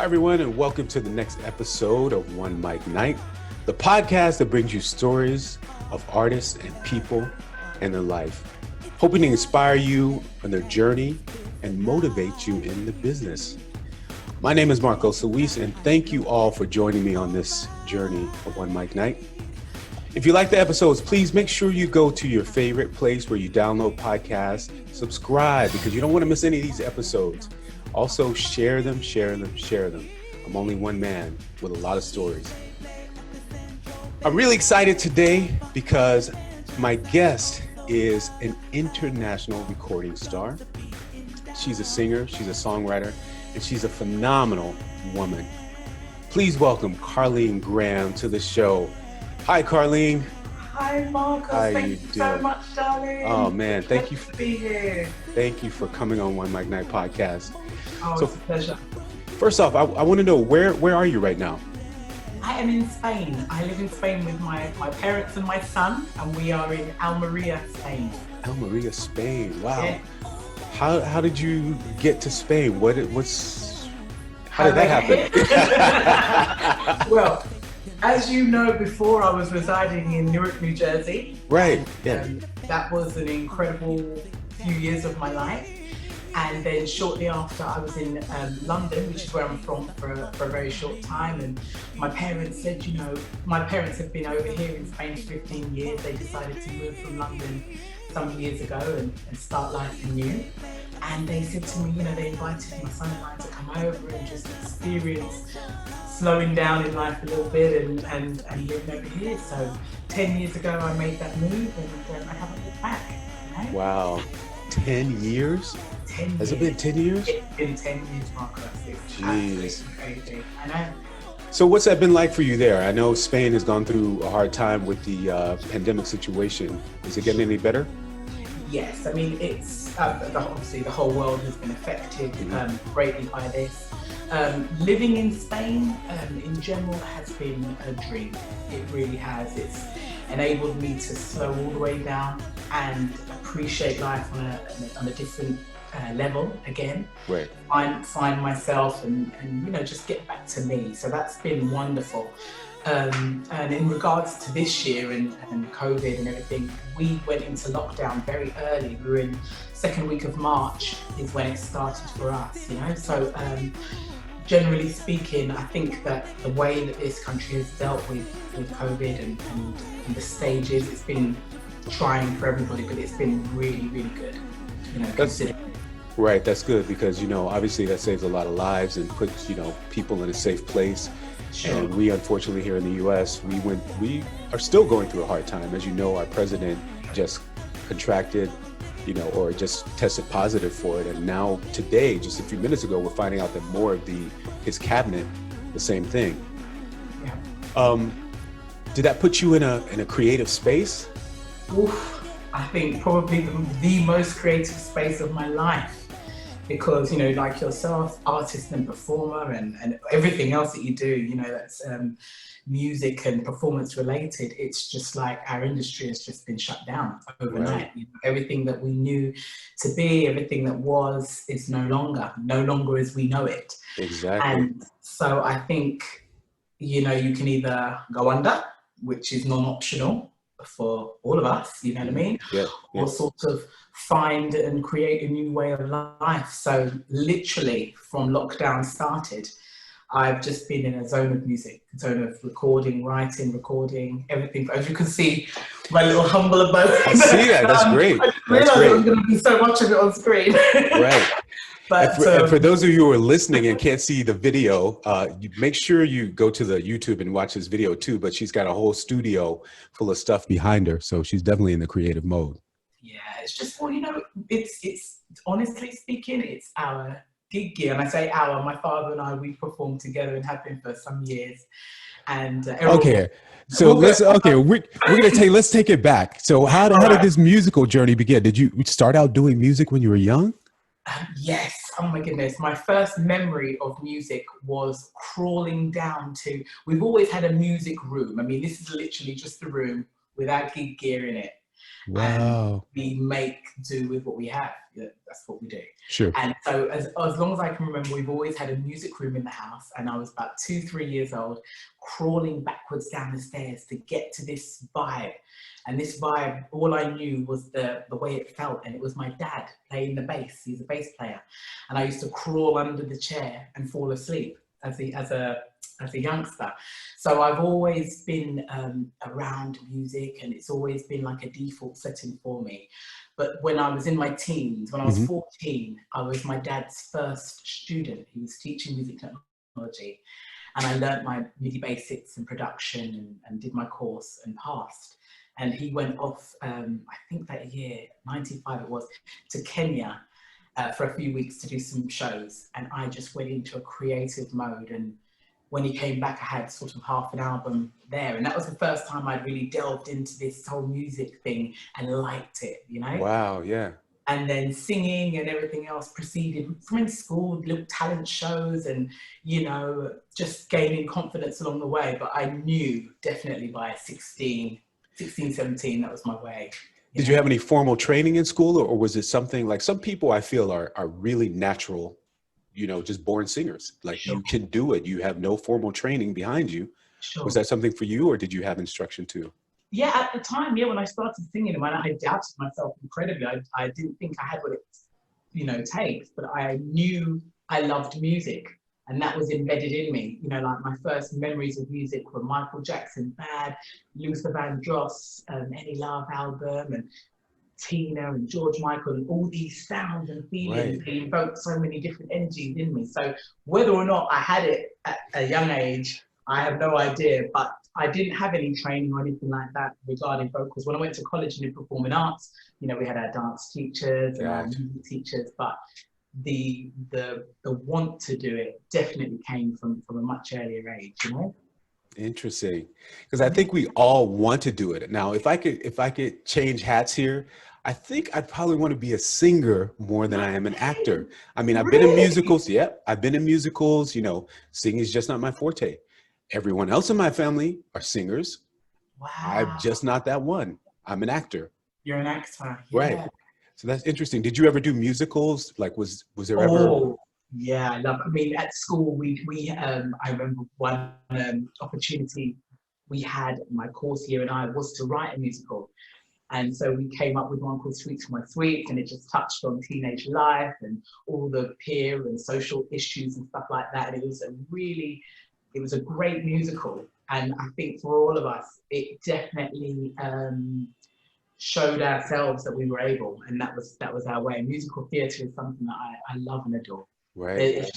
everyone, and welcome to the next episode of OneMicNite, the podcast that brings you stories of artists and people and their life, hoping to inspire you on their journey and motivate you in the business. My name is Marco Solis, and thank you all for joining me on this journey of OneMicNite. If you like the episodes, please make sure you go to your favorite place where you download podcasts, subscribe, because you don't want to miss any of these episodes. Also, share them. I'm only one man with a lot of stories. I'm really excited today because my guest is an international recording star. She's a singer, she's a songwriter, and she's a phenomenal woman. Please welcome Carlene Graham to the show. Hi, Carlene. Hi, Marcus. Thank you so much, darling. Oh man, thank you for being here. Thank you for coming on OneMicNite podcast. Oh, it's a pleasure. First off, I want to know where are you right now? I am in Spain. I live in Spain with my parents and my son, and we are in Almeria, Spain. Almeria, Spain. Wow. Yeah. How did you get to Spain? How did that happen? Well, as you know, before I was residing in Newark, New Jersey. Right. Yeah. That was an incredible few years of my life. And then shortly after, I was in London, which is where I'm from, for a very short time. And my parents said, my parents have been over here in Spain for 15 years. They decided to move from London some years ago and start life anew. And they said to me, they invited my son and I to come over and just experience slowing down in life a little bit and living over here. So 10 years ago, I made that move and I haven't looked back. Wow. 10 years? 10 years. Has it been 10 years? It's been 10 years, Marcus. It's absolutely crazy. I know. So what's that been like for you there? I know Spain has gone through a hard time with the pandemic situation. Is it getting any better? Yes, I mean, it's obviously the whole world has been affected greatly by this. Living in Spain in general has been a dream. It really has. It's enabled me to slow all the way down and appreciate life on a different level again. Right. Find myself and just get back to me. So that's been wonderful. And in regards to this year and COVID and everything, we went into lockdown very early. We were in second week of March is when it started for us, So generally speaking, I think that the way that this country has dealt with COVID and the stages, it's been trying for everybody, but it's been really, really good. Right, that's good because, obviously that saves a lot of lives and puts, people in a safe place. Sure. And we, unfortunately, here in the U.S., we are still going through a hard time. As you know, our president just contracted, or just tested positive for it. And now today, just a few minutes ago, we're finding out that more of his cabinet, the same thing. Yeah. Did that put you in a creative space? Oof, I think probably the most creative space of my life. Because, like yourself, artist and performer and everything else that you do, that's music and performance related, it's just like our industry has just been shut down overnight. Right. Everything that we knew to be, everything that was, is no longer as we know it. Exactly. And so I think, you can either go under, which is non-optional for all of us, you know what I mean? Yeah. Or sort of find and create a new way of life. So literally from lockdown started, I've just been in a zone of music, zone of recording, writing, recording, everything. As you can see, my little humble abode. I see that, that's great. I realised I'm going to do so much of it on screen. Right. But, and for those of you who are listening and can't see the video, you make sure you go to the YouTube and watch this video too, but she's got a whole studio full of stuff behind her. So she's definitely in the creative mode. Yeah, it's just, it's honestly speaking, it's our gig year. And I say our, my father and I, we performed together and have been for some years. And we're let's take it back. So how did this musical journey begin? Did you start out doing music when you were young? Yes. Oh my goodness. My first memory of music was crawling down we've always had a music room. I mean, this is literally just a room with our gig gear in it. And Wow. we make do with what we have. Yeah, that's what we do. Sure. And so as long as I can remember, we've always had a music room in the house, and I was about 2-3 years old, crawling backwards down the stairs to get to this vibe. And this vibe, all I knew was the way it felt, and it was my dad playing the bass. He's a bass player. And I used to crawl under the chair and fall asleep as a youngster. So I've always been around music, and it's always been like a default setting for me. But when I was in my teens, when I was 14, I was my dad's first student. He was teaching music technology, and I learned my MIDI basics and production and did my course and passed. And he went off, I think that year, 95 it was, to Kenya for a few weeks to do some shows. And I just went into a creative mode. And when he came back, I had sort of half an album there. And that was the first time I'd really delved into this whole music thing and liked it, you know? Wow, yeah. And then singing and everything else proceeded from in school, little talent shows and, you know, just gaining confidence along the way. But I knew definitely by 16, 17, that was my way. Did you have any formal training in school, or was it something like some people I feel are really natural, you know, just born singers? Like you can do it. You have no formal training behind you. Was that something for you, or did you have instruction too? Yeah, at the time, yeah, when I started singing and when I doubted myself incredibly, I didn't think I had what it, you know, takes, but I knew I loved music. And that was embedded in me. You know, like my first memories of music were Michael Jackson, Bad, Luther Vandross, Any Love album, and Tina and George Michael, and all these sounds and feelings. They invoked so many different energies in me. So whether or not I had it at a young age, I have no idea. But I didn't have any training or anything like that regarding vocals. When I went to college and did performing arts, you know, we had our dance teachers and our music teachers, but the want to do it definitely came from a much earlier age, you know. Interesting, because I think we all want to do it. Now, if I could change hats here, I think I'd probably want to be a singer more than I am an actor. I mean, I've been in musicals. Yeah, I've been in musicals. You know, singing is just not my forte. Everyone else in my family are singers. Wow. I'm just not that one. I'm an actor. You're an actor. Yeah. Right. So that's interesting. Did you ever do musicals? Like, was there ever? Oh, yeah, I love. I mean, at school, we I remember one opportunity we had. My course year and I was to write a musical, and so we came up with one called Sweets for My Sweets, and it just touched on teenage life and all the peer and social issues and stuff like that. And it was a great musical, and I think for all of us, it definitely showed ourselves that we were able, and that was our way. Musical theatre is something that I love and adore. Right. It's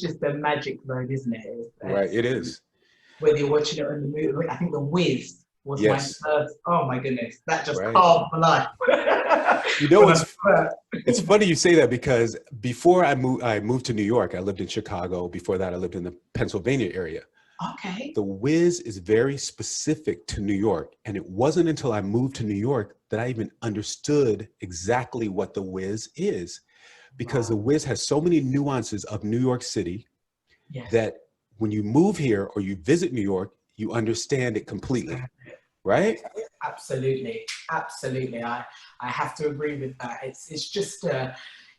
just a magic zone, isn't it? Right. It is. Whether you're watching it in the movie, I think The Wiz was my first. Oh my goodness, that just carved my life. You know, it's funny you say that, because before I moved to New York. I lived in Chicago. Before that, I lived in the Pennsylvania area. Okay. The Wiz is very specific to New York. And it wasn't until I moved to New York that I even understood exactly what the Wiz is. Because the Wiz has so many nuances of New York City that when you move here or you visit New York, you understand it completely. Right? Absolutely. Absolutely. I have to agree with that. It's just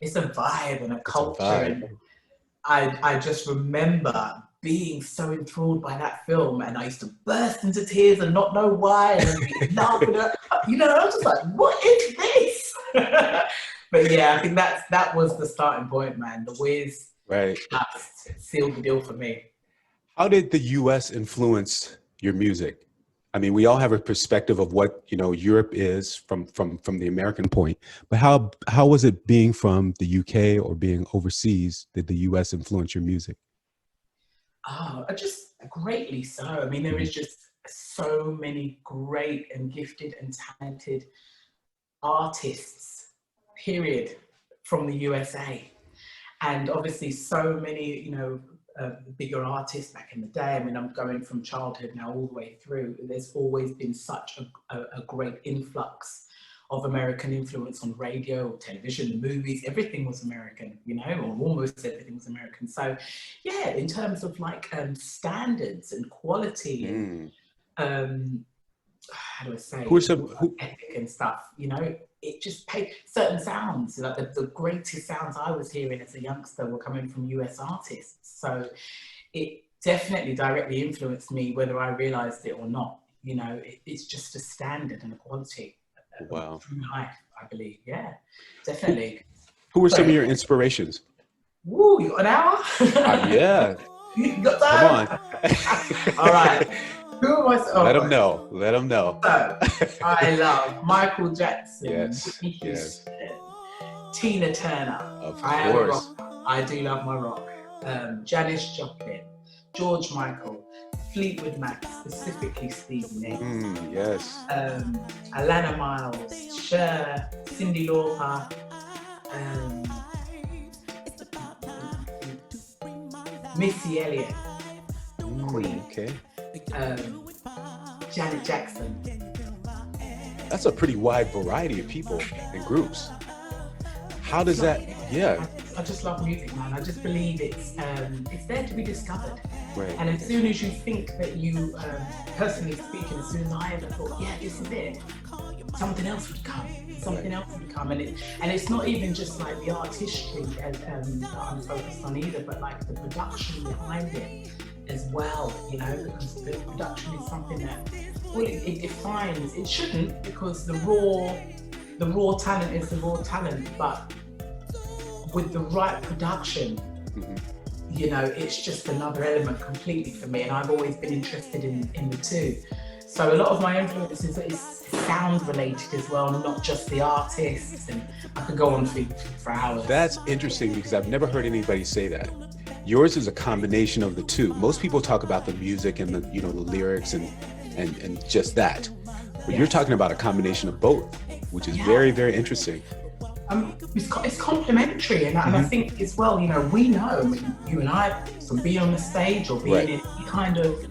it's a vibe and a culture. And I just remember being so enthralled by that film, and I used to burst into tears and not know why, and be laughing at, you know, I was just like, what is this? But yeah, I think that was the starting point, man. The Wiz sealed the deal for me. How did the US influence your music? I mean, we all have a perspective of what, you know, Europe is from the American point, but how was it being from the UK or being overseas? Did the US influence your music? Oh, just greatly so. I mean, there is just so many great and gifted and talented artists, period, from the USA. And obviously so many, you know, bigger artists back in the day. I mean, I'm going from childhood now all the way through. There's always been such a great influx of American influence on radio, television, movies. Everything was American, you know, or almost everything was American. So yeah, in terms of like standards and quality and how do I say, Who are some epic and stuff, you know, it just paid certain sounds, like the greatest sounds I was hearing as a youngster were coming from US artists. So it definitely directly influenced me, whether I realized it or not. You know, it's just a standard and a quality wow. through life, I believe. Yeah, definitely. Who were some of your inspirations? Woo, you got an hour? Yeah. You got Come time? on. All right. Who am I? Let them know. Let them know. So, I love Michael Jackson, Yes. Whitney Yes. Houston, Tina Turner. Of I am a course. rocker. I do love my rock. Janis Joplin, George Michael, Fleetwood Mac, specifically Stevie Nicks. Yes. Alana Miles, Cher, Cyndi Lauper, Missy Elliott, Queen, Okay. Janet Jackson. That's a pretty wide variety of people and groups. How does that? Yeah. I just love music, man. I just believe it's there to be discovered. Right. And as soon as you think that you, personally speaking, as soon as I ever thought, yeah, this is it, something else would come. Something else would come, and it's not even just like the artistry that I'm focused on either, but like the production behind it as well. You know, because the production is something that, well, it defines. It shouldn't, because the raw talent is the raw talent, but with the right production, you know, it's just another element completely for me, and I've always been interested in the two. So a lot of my influences is sound related as well, not just the artists, and I could go on for hours. That's interesting, because I've never heard anybody say that. Yours is a combination of the two. Most people talk about the music and the, you know, the lyrics and just that. But you're talking about a combination of both, which is very, very interesting. It's complementary, and I think as well, you know, we know, you and I, from being on the stage or being in any kind of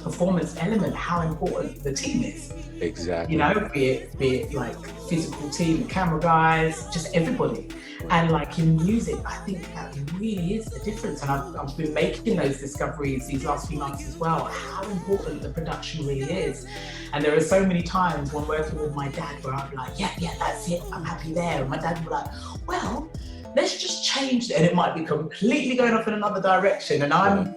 performance element, how important the team is. Exactly. You know, be it like physical team, the camera guys, just everybody. And like in music, I think that really is the difference. And I've been making those discoveries these last few months as well, how important the production really is. And there are so many times when working with my dad where I'd be like, yeah, that's it, I'm happy there. And my dad would be like, well, let's just change it. And it might be completely going off in another direction. And I'm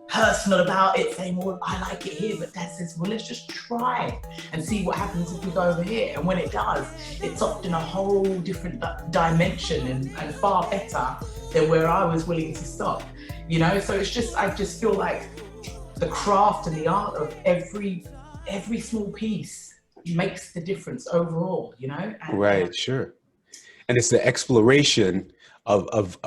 personal about it, saying, well, I like it here, but Dad says, well, let's just try and see what happens if we go over here. And when it does, it's often a whole different dimension and far better than where I was willing to stop, you know? So it's just, I just feel like the craft and the art of every small piece makes the difference overall, you know? And, sure. And it's the exploration of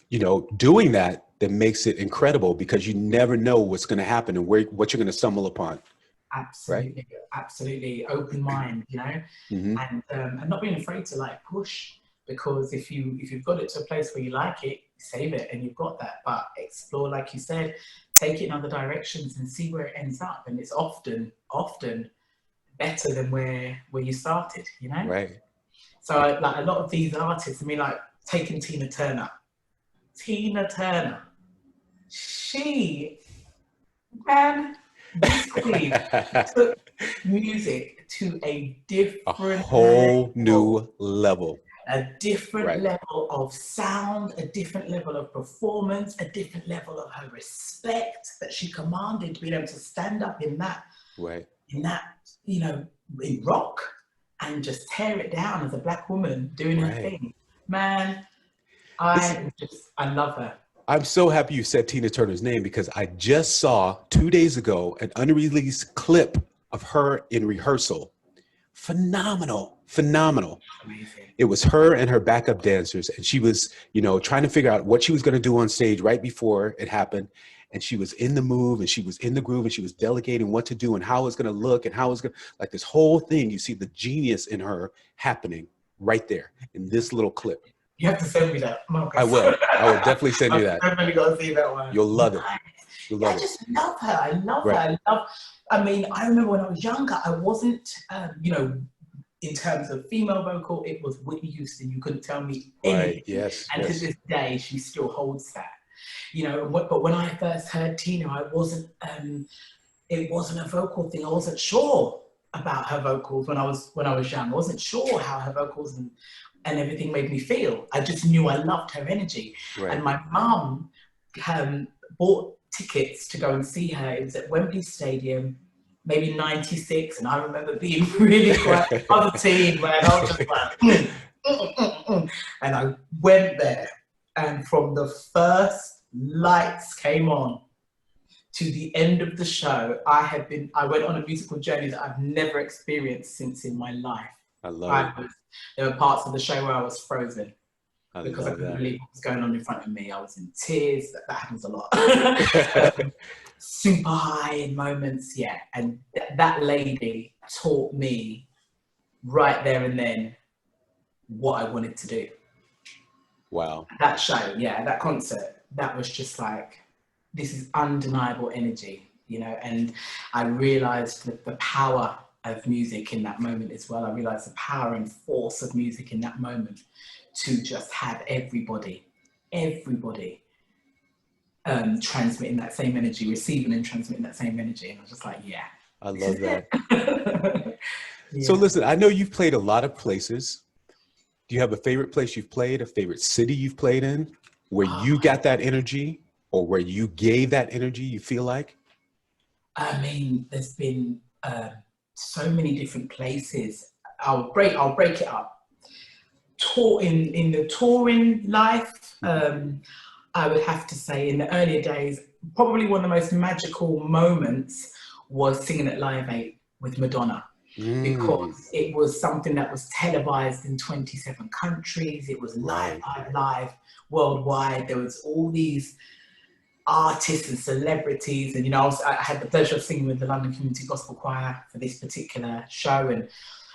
you know, doing that makes it incredible, because you never know what's going to happen and what you're going to stumble upon. Absolutely, right? Absolutely, open mind, you know, and not being afraid to like push, because if you've got it to a place where you like it, save it, and you've got that. But explore, like you said, take it in other directions and see where it ends up, and it's often better than where you started, you know. Right. So like a lot of these artists, I mean, like taking Tina Turner, she, man, this queen took music to a whole new level. A different level of sound, a different level of performance, a different level of her respect that she commanded, to be able to stand up in that, you know, in rock and just tear it down as a Black woman doing her thing. Man, I love her. I'm so happy you said Tina Turner's name, because I just saw 2 days ago an unreleased clip of her in rehearsal. Phenomenal. Amazing. It was her and her backup dancers, and she was, you know, trying to figure out what she was going to do on stage right before it happened. And she was in the move, and she was in the groove, and she was delegating what to do and how it's going to look and how it's going to, like, this whole thing. You see the genius in her happening right there in this little clip. You have to send me that. I will definitely send you that. I've definitely got to see that one. You'll love it. I just love her. I love her. I mean, I remember when I was younger, I wasn't, you know, in terms of female vocal, it was Whitney Houston. You couldn't tell me anything. And to this day, she still holds that. You know, but when I first heard Tina, I wasn't, it wasn't a vocal thing. I wasn't sure. about her vocals when I was young. I wasn't sure how her vocals and everything made me feel. I just knew I loved her energy. Right. And my mum bought tickets to go and see her. It was at Wembley Stadium, maybe 96, and I remember being really quite on the team, man. I was just like, and I went there, and from the first lights came on to the end of the show, I went on a musical journey that I've never experienced since in my life. I love it. There were parts of the show where I was frozen because I couldn't that. believe what was going on in front of me. I was in tears. That happens a lot. Super high in moments, yeah. And that lady taught me right there and then what I wanted to do. Wow. That show, yeah, that concert, that was just like, this is undeniable energy, you know, and I realized that the power of music in that moment as well. I realized the power and force of music in that moment to just have everybody transmitting that same energy, receiving and transmitting that same energy. And I was just like, yeah. I love that. Yeah. So listen, I know you've played a lot of places. Do you have a favorite place you've played, a favorite city you've played in, where you got that energy or where you gave that energy, you feel like? I mean, there's been so many different places. I'll break it up. In the touring life, I would have to say in the earlier days, probably one of the most magical moments was singing at Live 8 with Madonna. Because it was something that was televised in 27 countries. It was live worldwide. There was all these artists and celebrities, and you know, I had the pleasure of singing with the London Community Gospel Choir for this particular show, and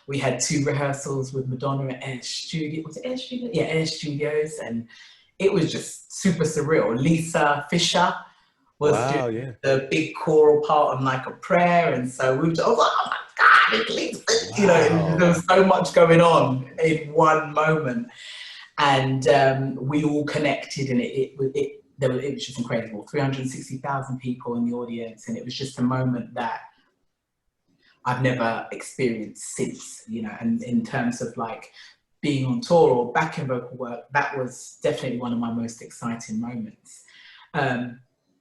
we had 2 rehearsals with Madonna at Air Studio. Was it Air Studio? Yeah, Air Studios, and it was just super surreal. Lisa Fisher was doing the big choral part on Like a Prayer, and so we were just, oh my God, you know, there was so much going on in one moment, and we all connected, and it was just incredible. 360,000 people in the audience, and it was just a moment that I've never experienced since, you know, and in terms of like being on tour or back in vocal work, that was definitely one of my most exciting moments.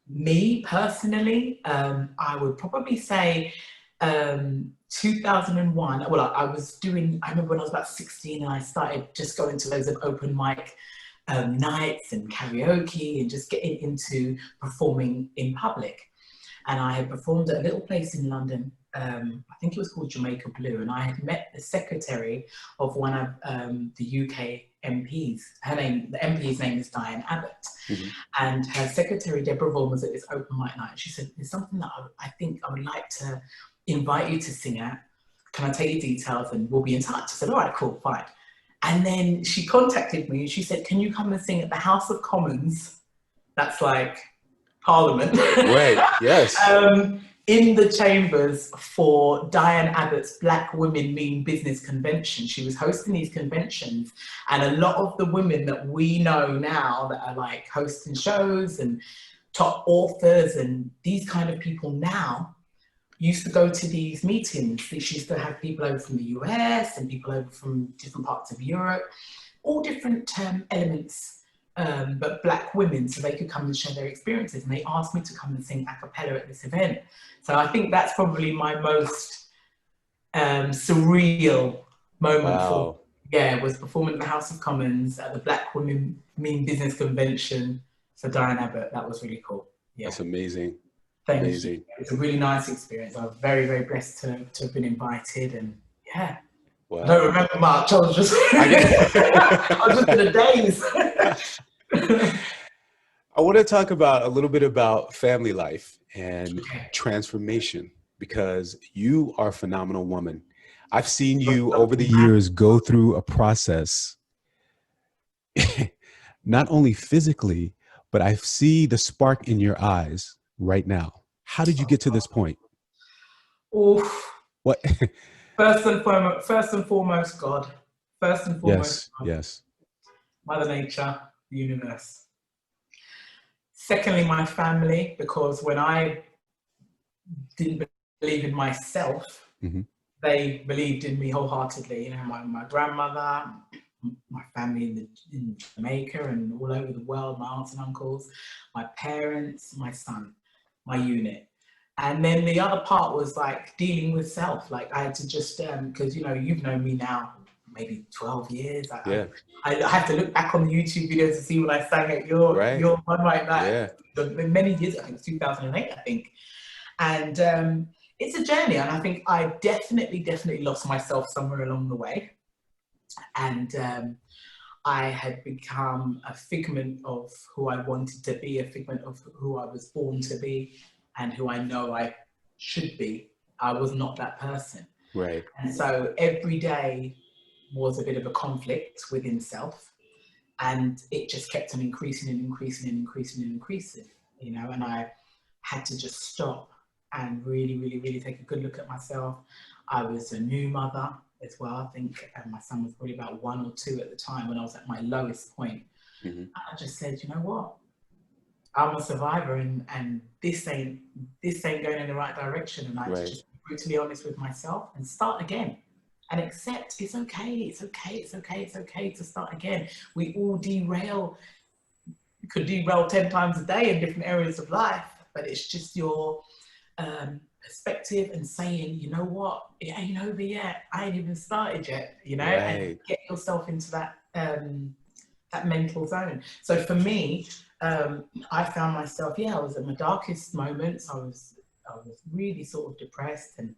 Me personally, I would probably say 2001. Well, I remember when I was about 16 and I started just going to loads of open mic nights and karaoke and just getting into performing in public. And I had performed at a little place in London, I think it was called Jamaica Blue, and I had met the secretary of one of the UK MPs. The MP's name is Diane Abbott. And her secretary, Deborah Vaughan, was at this open mic night. She said, there's something that I think I would like to invite you to sing at. Can I take your details and we'll be in touch? I said, all right, cool, fine. And then she contacted me and she said, can you come and sing at the House of Commons? That's like Parliament. Right, yes. In the chambers for Diane Abbott's Black Women Mean Business Convention. She was hosting these conventions, and a lot of the women that we know now that are like hosting shows and top authors and these kind of people now used to go to these meetings. She used to have people over from the US and people over from different parts of Europe, all different elements, but Black women, so they could come and share their experiences. And they asked me to come and sing a cappella at this event. So I think that's probably my most surreal moment was performing at the House of Commons at the Black Women Mean Business Convention for Diane Abbott. That was really cool. Yeah. That's amazing. Thank you. It's a really nice experience. I was very, very blessed to have been invited, and yeah. Wow. I don't remember much. I was just in a daze. I want to talk about a little bit about family life and transformation, because you are a phenomenal woman. I've seen you over the years go through a process, not only physically, but I see the spark in your eyes right now. How did you get to this point? Oof. What? First and foremost, God. First and foremost, God. Yes. Mother Nature, the universe. Secondly, my family, because when I didn't believe in myself, they believed in me wholeheartedly. You know, my grandmother, my family in Jamaica and all over the world, my aunts and uncles, my parents, my son, my unit. And then the other part was like dealing with self. Like I had to just, because, you know, you've known me now maybe 12 years. Yeah. I have to look back on the YouTube videos to see when I sang at your one night night. Yeah. Many years, I think it's 2008, I think. And it's a journey. And I think I definitely lost myself somewhere along the way. And I had become a figment of who I wanted to be, a figment of who I was born to be, and who I know I should be. I was not that person. Right. And so every day was a bit of a conflict within self, and it just kept on increasing, you know, and I had to just stop and really take a good look at myself. I was a new mother as well. I think my son was probably about 1 or 2 at the time when I was at my lowest point. Mm-hmm. I just said, you know what? I'm a survivor, and this ain't going in the right direction. And I had to just be brutally honest with myself and start again and accept it's okay to start again. We all derail. You could derail 10 times a day in different areas of life, but it's just your perspective and saying, you know what, it ain't over yet. I ain't even started yet, you know, and get yourself into that that mental zone. So for me, I found myself, I was at my darkest moments. I was really sort of depressed, and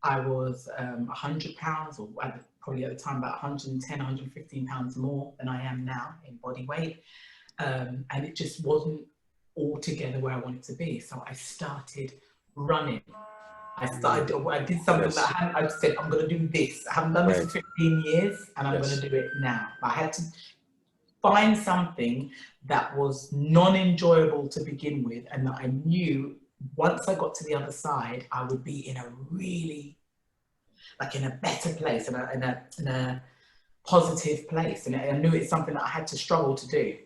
I was 100 pounds, or probably at the time about 110, 115 pounds more than I am now in body weight. And it just wasn't altogether where I wanted to be. So I started running. I did something that I said, I'm going to do this. I haven't done this for 15 years, and I'm going to do it now. I had to find something that was non-enjoyable to begin with, and that I knew once I got to the other side, I would be in a really, like, in a better place, in a positive place. And I knew it's something that I had to struggle to do.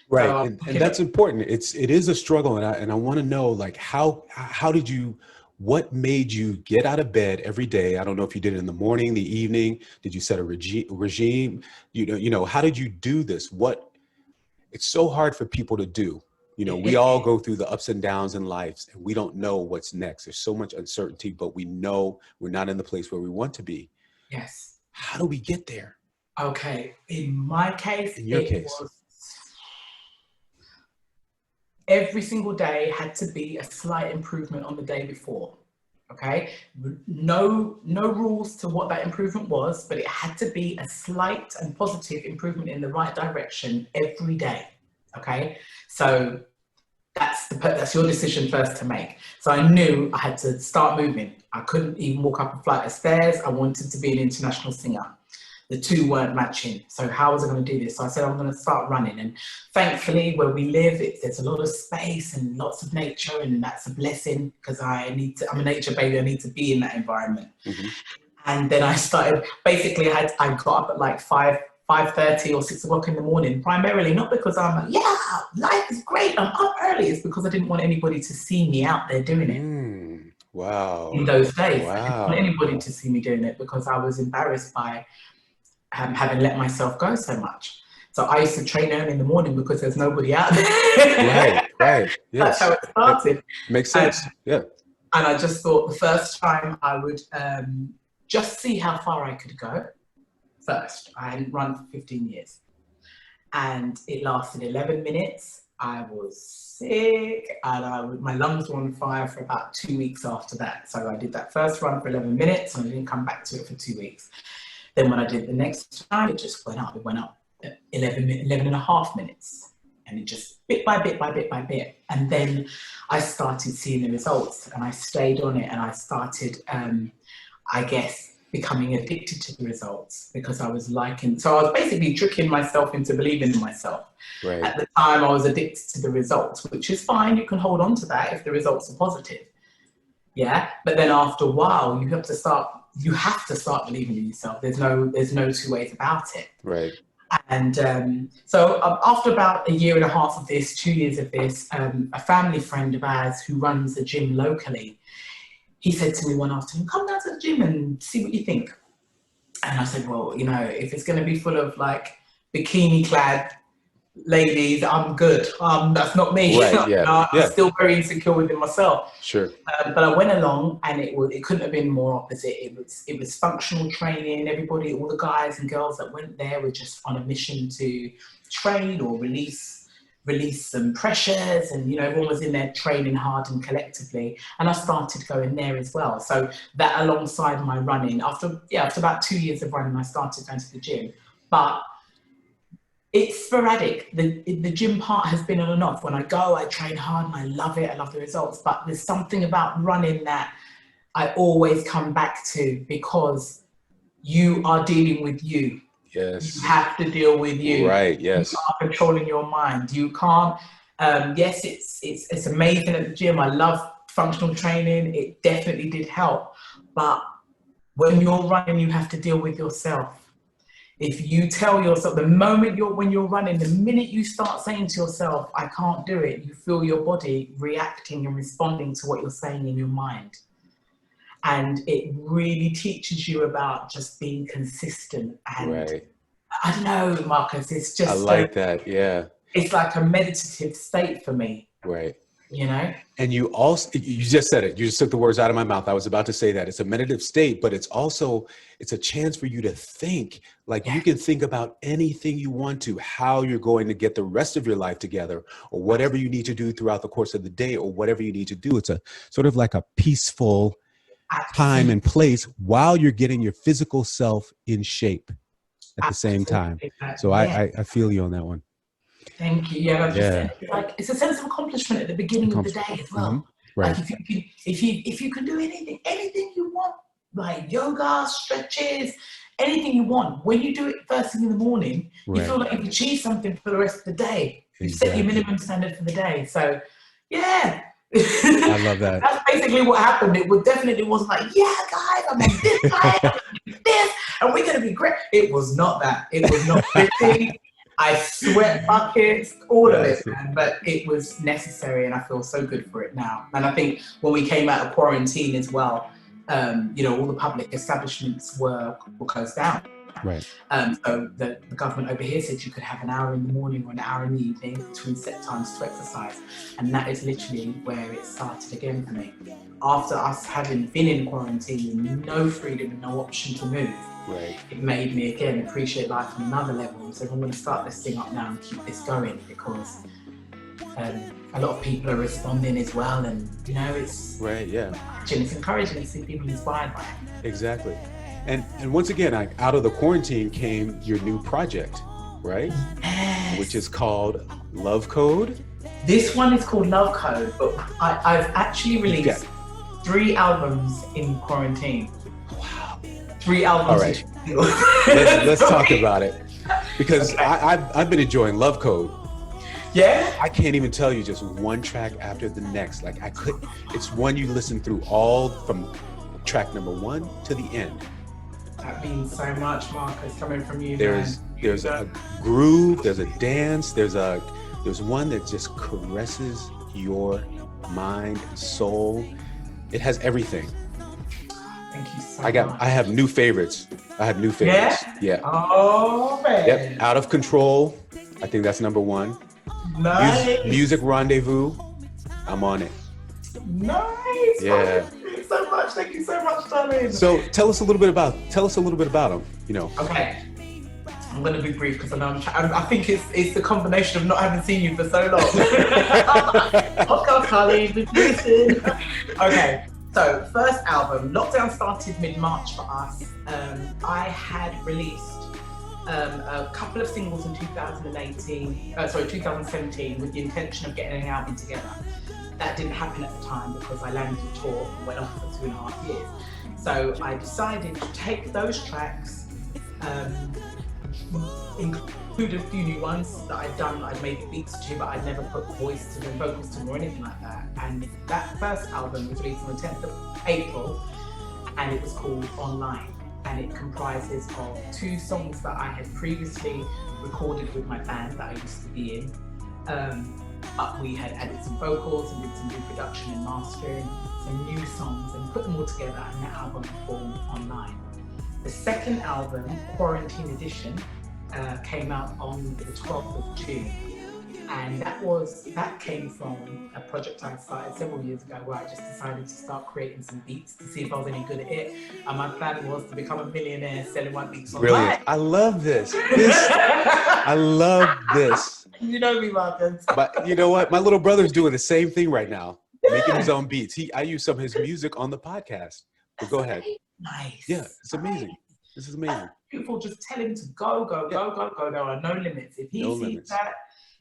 Right. So, and that's important. It is a struggle. And I want to know, like, how did you, what made you get out of bed every day? I don't know if you did it in the morning, the evening. Did you set a regime? You know, how did you do this? It's so hard for people to do. You know, we all go through the ups and downs in life, and we don't know what's next. There's so much uncertainty, but we know we're not in the place where we want to be. Yes. How do we get there? Okay. In my case, in your case, was every single day had to be a slight improvement on the day before. Okay. No rules to what that improvement was, but it had to be a slight and positive improvement in the right direction every day. Okay. So that's your decision first to make. So I knew I had to start moving. I couldn't even walk up a flight of stairs. I wanted to be an international singer. The two weren't matching. So how was I going to do this? So I said, I'm going to start running. And thankfully, where we live, there's a lot of space and lots of nature, and that's a blessing, because I'm a nature baby. I need to be in that environment. Mm-hmm. And then I started, basically I got up at like 5:30 or 6 o'clock in the morning, primarily not because I'm like, life is great, I'm up early. It's because I didn't want anybody to see me out there doing it. Wow. In those days, wow. I didn't want anybody to see me doing it, because I was embarrassed by having let myself go so much. So I used to train early in the morning because there's nobody out there. Right. Yes. That's how it started. Makes sense. And I just thought the first time I would just see how far I could go first. I hadn't run for 15 years. And it lasted 11 minutes. I was sick, and my lungs were on fire for about 2 weeks after that. So I did that first run for 11 minutes, and I didn't come back to it for 2 weeks. Then when I did the next time, it just went up. It went up 11 and a half minutes. And it just bit by bit. And then I started seeing the results, and I stayed on it, and I started, I guess, becoming addicted to the results, because I was so I was basically tricking myself into believing in myself. Right. At the time, I was addicted to the results, which is fine. You can hold on to that if the results are positive. Yeah. But then after a while, you have to start believing in yourself. There's no two ways about it. Right. And so after about 1.5 years of this, 2 years of this, a family friend of ours who runs a gym locally, he said to me one afternoon, come down to the gym and see what you think. And I said, well, you know, if it's going to be full of like bikini clad ladies, I'm good. That's not me. Right, yeah. I'm still very insecure within myself. Sure. But I went along, and it couldn't have been more opposite. It was functional training. Everybody, all the guys and girls that went there were just on a mission to train or release some pressures, and you know, everyone was in there training hard and collectively. And I started going there as well. So that alongside my running, after about 2 years of running, I started going to the gym. But it's sporadic. The gym part has been on and off. When I go, I train hard and I love it. I love the results. But there's something about running that I always come back to, because you are dealing with you. Yes. You have to deal with you. Right, yes. You are controlling your mind. You can't, yes, it's amazing at the gym. I love functional training. It definitely did help. But when you're running, you have to deal with yourself. If you tell yourself, when you're running, the minute you start saying to yourself, I can't do it, you feel your body reacting and responding to what you're saying in your mind. And it really teaches you about just being consistent. And right. I don't know, Marcus, it's just... I like that, yeah. It's like a meditative state for me. Right. You know? And you just said it. You just took the words out of my mouth. I was about to say that. It's a meditative state, but it's a chance for you to think. Like, you can think about anything you want to, how you're going to get the rest of your life together, or whatever you need to do throughout the course of the day, or whatever you need to do. It's a sort of like a peaceful time and place while you're getting your physical self in shape at the same time. So I feel you on that one. Thank you. Yeah, like, it's a sense of accomplishment at the beginning of the day as well. Mm-hmm. Right. Like if you can do anything you want, like yoga, stretches, anything you want, when you do it first thing in the morning, you feel like you've achieved something for the rest of the day. You've set your minimum standard for the day. So yeah. I love that. That's basically what happened. It definitely wasn't like, yeah, guys, I'm on this diet, I'm on this, and we're gonna be great. It was not that. It was not pretty. I sweat buckets, all of it, man. But it was necessary, and I feel so good for it now. And I think when we came out of quarantine as well, you know, all the public establishments were closed down. Right. So the government over here said you could have an hour in the morning or an hour in the evening between set times to exercise. And that is literally where it started again for me. After us having been in quarantine with no freedom and no option to move, it made me again appreciate life on another level. So I'm going to start this thing up now and keep this going, because a lot of people are responding as well. And, you know, it's it's encouraging to see people inspired by it. Exactly. And once again, out of the quarantine came your new project, right? Yes. Which is called Love Code. This one is called Love Code, but I've actually released 3 albums in quarantine. Wow. 3 albums. All right. Let's talk about it. Because I've been enjoying Love Code. Yeah? I can't even tell you just one track after the next. Like, it's one you listen through all from track number 1 to the end. That means so much, Marcus, coming from you. There's a groove, there's a dance, there's one that just caresses your mind and soul. It has everything. Thank you so much. I have new favorites. Yeah. Oh man. Yep. Out of Control. I think that's number 1. Nice. Music Rendezvous. I'm on it. Nice. Yeah. Thank you so much, darling. So tell us a little bit about them. You know. Okay. I'm going to be brief because I think it's the combination of not having seen you for so long. Podcast, Carlene, we've listened. Okay. So first album, lockdown started mid-March for us. I had released a couple of singles in 2017 with the intention of getting an album together. That didn't happen at the time because I landed a tour and went off for 2.5 years. So I decided to take those tracks, include a few new ones that I'd done, I'd made the beats to, but I'd never put voice to them, vocals to them or anything like that. And that first album was released on the 10th of April, and it was called Online. And it comprises of 2 songs that I had previously recorded with my band that I used to be in. but we had added some vocals and did some new production and mastering, some new songs, and put them all together, and that album performed online. The second album, Quarantine Edition, came out on the 12th of June. And that came from a project I started several years ago where I just decided to start creating some beats to see if I was any good at it. And my plan was to become a millionaire selling my beats online. Brilliant. I love this. I love this. You know me, Marcus. But you know what? My little brother's doing the same thing right now, making his own beats. I use some of his music on the podcast. But go ahead. Nice. Yeah, it's amazing. This is amazing. People just tell him to go. There are no limits. If he sees that,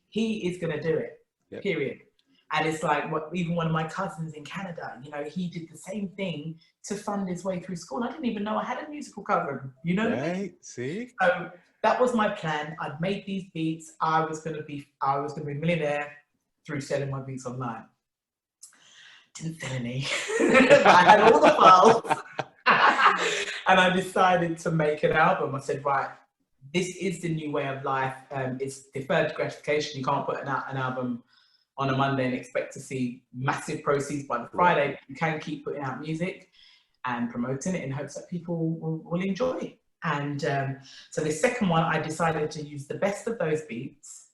he is going to do it, period. And it's like, even one of my cousins in Canada, you know, he did the same thing to fund his way through school. I didn't even know I had a musical cousin, you know? Right, see? So that was my plan. I'd made these beats. I was going to be a millionaire through selling my beats online. Didn't sell any. I had all the files. And I decided to make an album. I said, right, this is the new way of life. It's deferred gratification. You can't put out an album on a Monday and expect to see massive proceeds by the Friday. You can keep putting out music and promoting it in hopes that people will enjoy it. And so the second one, I decided to use the best of those beats,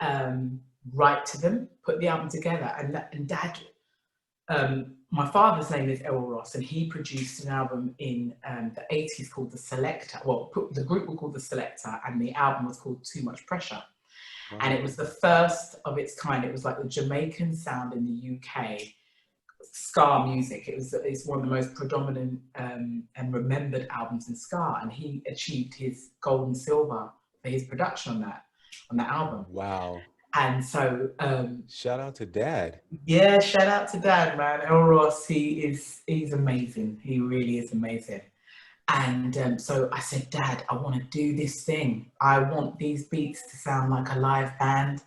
write to them, put the album together. And Dad, my father's name is Errol Ross, and he produced an album in the 80s called The Selector. Well, the group was called The Selector, and the album was called Too Much Pressure. Wow. And it was the first of its kind. It was like the Jamaican sound in the UK, ska music. It's one of the most predominant and remembered albums in ska, and he achieved his gold and silver for his production on that album. Wow. And so shout out to Dad. Yeah, shout out to Dad, man. El Ross, he's amazing. He really is amazing. And so I said, Dad, I want to do this thing. I want these beats to sound like a live band.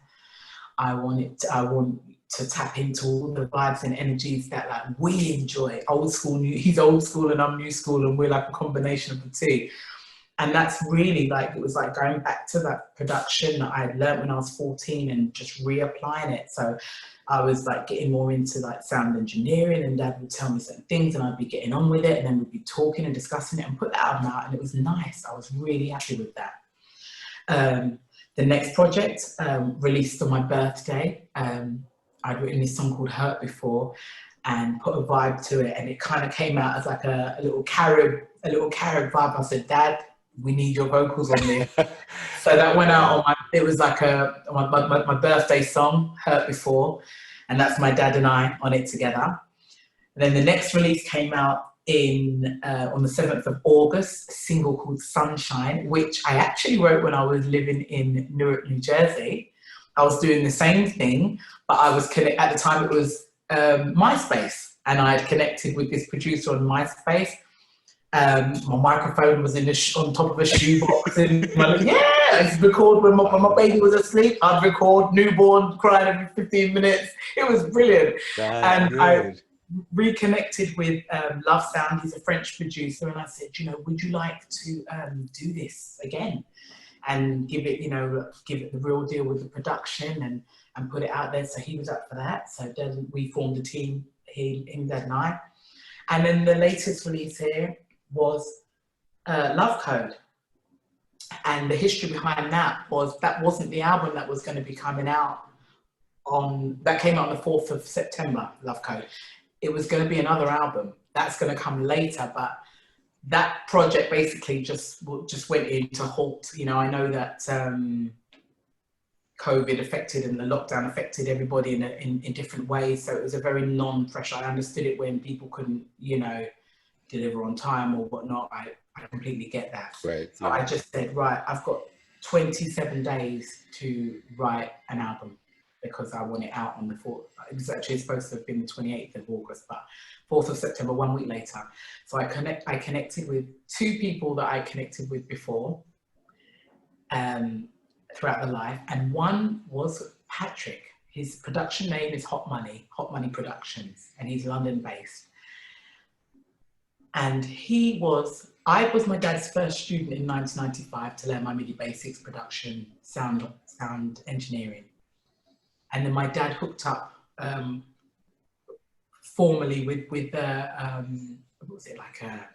I want to tap into all the vibes and energies that like we enjoy. Old school, new. He's old school and I'm new school, and we're like a combination of the two. And that's really like, it was like going back to that production that I had learned when I was 14 and just reapplying it. So I was like getting more into like sound engineering, and Dad would tell me certain things and I'd be getting on with it, and then we'd be talking and discussing it and put that album out, and it was nice. I was really happy with that. The next project released on my birthday. I'd written this song called Hurt before and put a vibe to it, and it kind of came out as like a little Carib vibe. I said, Dad, we need your vocals on this. So that went out on it was like my birthday song, Hurt Before, and that's my dad and I on it together. And then the next release came out on the 7th of August, a single called Sunshine, which I actually wrote when I was living in Newark, New Jersey. I was doing the same thing, but I was at the time it was MySpace, and I had connected with this producer on MySpace. My microphone was on top of a shoebox, and I'd record when my baby was asleep. I'd record newborn crying every 15 minutes. It was brilliant. I reconnected with Love Sound. He's a French producer, and I said, would you like to do this again and give it the real deal with the production and put it out there? So he was up for that. So we formed a team, him, Dad and I. And then the latest release here was Love Code. And the history behind that wasn't the album that was going to be coming out that came out on the 4th of September, Love Code. It was going to be another album that's going to come later, but that project basically just went into halt. I know that COVID affected and the lockdown affected everybody in different ways. So it was a very non-fresh. I understood it when people couldn't, deliver on time or whatnot. I completely get that. Right. So I just said, right, I've got 27 days to write an album because I want it out on the 4th. It was actually supposed to have been the 28th of August, but 4th of September, 1 week later. So I connected with two people that I connected with before throughout the life. And one was Patrick. His production name is Hot Money Productions, and he's London based. And I was my dad's first student in 1995 to learn my MIDI basics, production, sound engineering. And then my dad hooked up formally with what was it, like a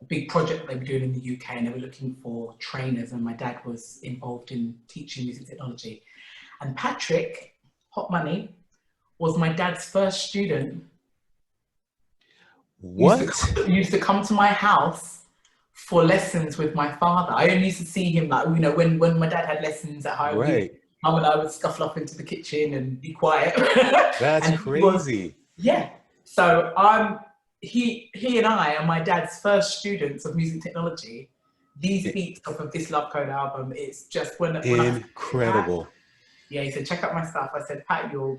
big project they were doing in the UK, and they were looking for trainers, and my dad was involved in teaching music technology. And Patrick, Hot Money, was my dad's first student. What? Used to come to my house for lessons with my father. I only used to see him, like, you know, when my dad had lessons at home, right. Mum and I would scuffle up into the kitchen and be quiet. That's crazy. Yeah. So he and I are my dad's first students of music technology. These beats off of this Love Code album, it's just when incredible. Yeah, he said, check out my stuff. I said, Pat, you're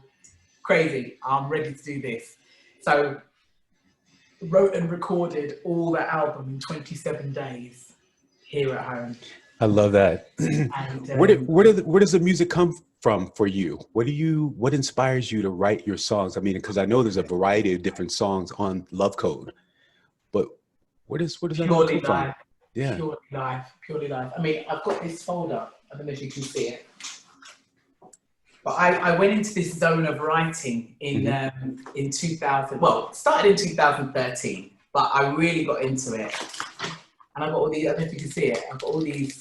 crazy. I'm ready to do this. So wrote and recorded all the album in 27 days here at home. I love that. And, where does the music come from for you? What inspires you to write your songs? I mean, because I know there's a variety of different songs on Love Code, but where does that all come from? Yeah. Purely life. I mean, I've got this folder. I don't know if you can see it. But I went into this zone of writing in 2000. Well, it started in 2013, but I really got into it. And I've got all these, I don't know if you can see it. I've got all these.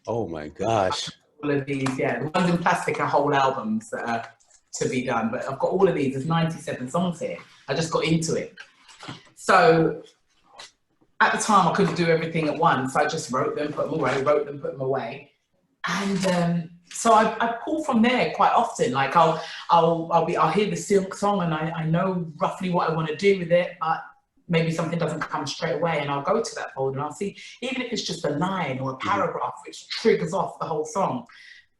Oh my gosh. All of these, yeah. The ones in plastic are whole albums that are to be done. But I've got all of these. There's 97 songs here. I just got into it. So at the time, I couldn't do everything at once. I just wrote them, put them away. And so I pull from there quite often. Like I'll hear the song and I know roughly what I want to do with it, but maybe something doesn't come straight away, and I'll go to that folder and I'll see, even if it's just a line or a paragraph, which triggers off the whole song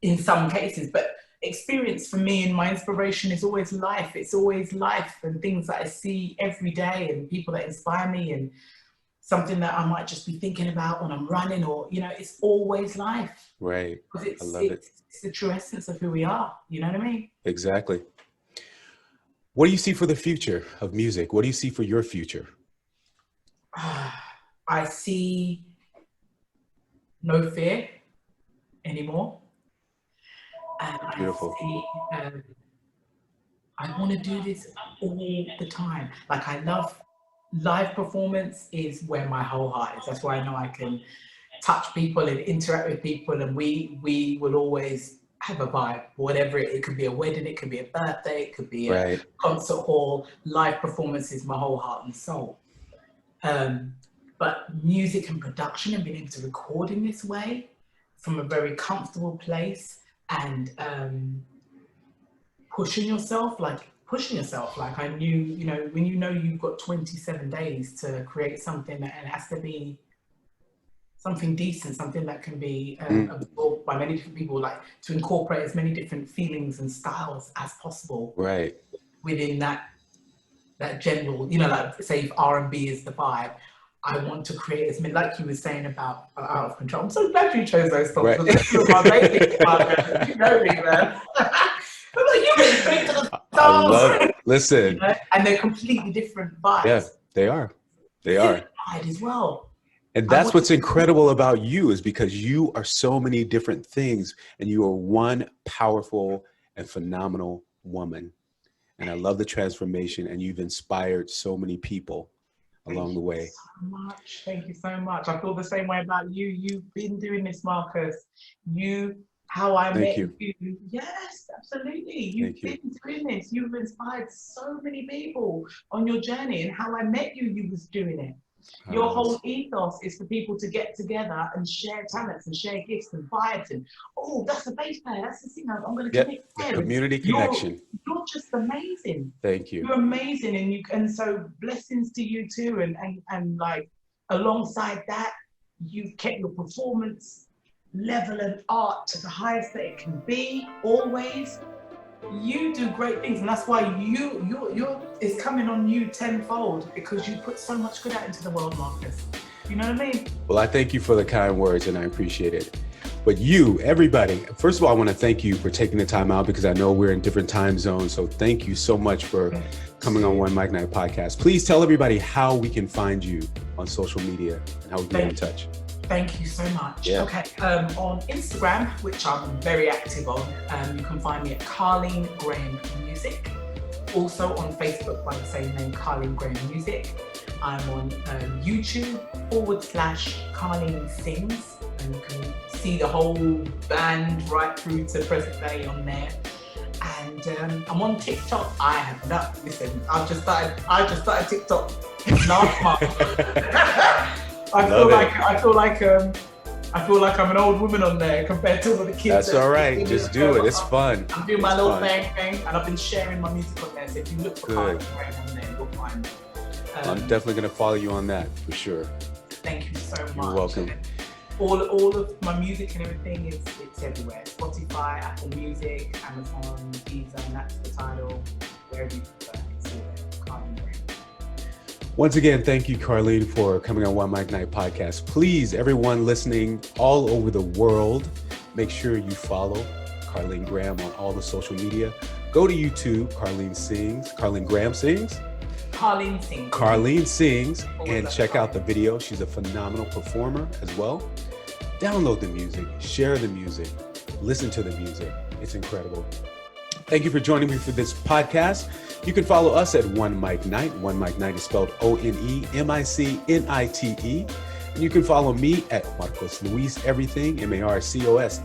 in some cases. But experience for me and my inspiration is always life. It's always life and things that I see every day and people that inspire me and something that I might just be thinking about when I'm running, or, you know, it's always life. Right. Because I love it. It's the true essence of who we are. You know what I mean? Exactly. What do you see for the future of music? What do you see for your future? I see no fear anymore. And beautiful. I want to do this all the time. Like, I love live performance is where my whole heart is. That's why I know I can touch people and interact with people, and we will always have a vibe, whatever it could be. A wedding, it could be a birthday, it could be a concert hall. Live performance is my whole heart and soul. But music and production and being able to record in this way from a very comfortable place and pushing yourself. Like I knew, you know, when you know you've got 27 days to create something, and it has to be something decent, something that can be absorbed by many different people, like to incorporate as many different feelings and styles as possible within that general, you know, like say if R&B is the vibe, I want to create as many, like you were saying about Out of Control. I'm so glad you chose those songs. My baby, you know me, man. I'm like, you went straight to the stars. I love it. Listen. You know? And they're completely different vibes. Yeah, they are. They are. As well. And that's what's incredible about you, is because you are so many different things, and you are one powerful and phenomenal woman. And I love the transformation, and you've inspired so many people along the way. Thank you so much. I feel the same way about you. You've been doing this, Marcus. How I met you. Yes, absolutely. You've been doing this. You've inspired so many people on your journey, and how I met you, you was doing it. Your whole ethos is for people to get together and share talents and share gifts and vibes, and that's the bass player, that's the singer, I'm going to connect there. Community connection. You're just amazing. Thank you. You're amazing, and so blessings to you too, and like alongside that, you've kept your performance level and art to the highest that it can be, always. You do great things, and that's why you're it's coming on you tenfold, because you put so much good out into the world, Marcus. You know what I mean? Well, I thank you for the kind words, and I appreciate it. But you, everybody, first of all, I want to thank you for taking the time out, because I know we're in different time zones. So thank you so much for coming on OneMicNite podcast. Please tell everybody how we can find you on social media and how we can get in touch. Thank you so much. Yeah. Okay, on Instagram, which I'm very active on, you can find me at Carlene Graham Music. Also on Facebook by the same name, Carlene Graham Music. I'm on YouTube /Carlene Sings, and you can see the whole band right through to present day on there. And I'm on TikTok. I have not. Listen, I just started TikTok last month. I feel like I'm an old woman on there compared to all the kids. That's all right. Just do it. It's fun. I'm doing my little bang, and I've been sharing my music on there. So if you look for Carlene Graham on there, you'll find me. I'm definitely going to follow you on that for sure. Thank you so much. You're welcome. And all of my music and everything it's everywhere. Spotify, Apple Music, Amazon, Deezer, and that's the title. Wherever you prefer, it's all there. Carlene Graham. Once again, thank you, Carlene, for coming on OneMicNite podcast. Please, everyone listening all over the world, make sure you follow Carlene Graham on all the social media. Go to YouTube, Carlene Graham Sings. Carlene Sings, and check out the video. She's a phenomenal performer as well. Download the music, share the music, listen to the music. It's incredible. Thank you for joining me for this podcast. You can follow us at OneMicNite. OneMicNite is spelled OneMicNite. And you can follow me at Marcos Luis Everything, MarcosLuis.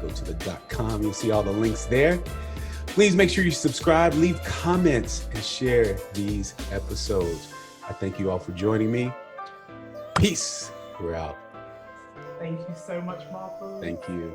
Go to the .com. You'll see all the links there. Please make sure you subscribe, leave comments, and share these episodes. I thank you all for joining me. Peace. We're out. Thank you so much, Marco. Thank you.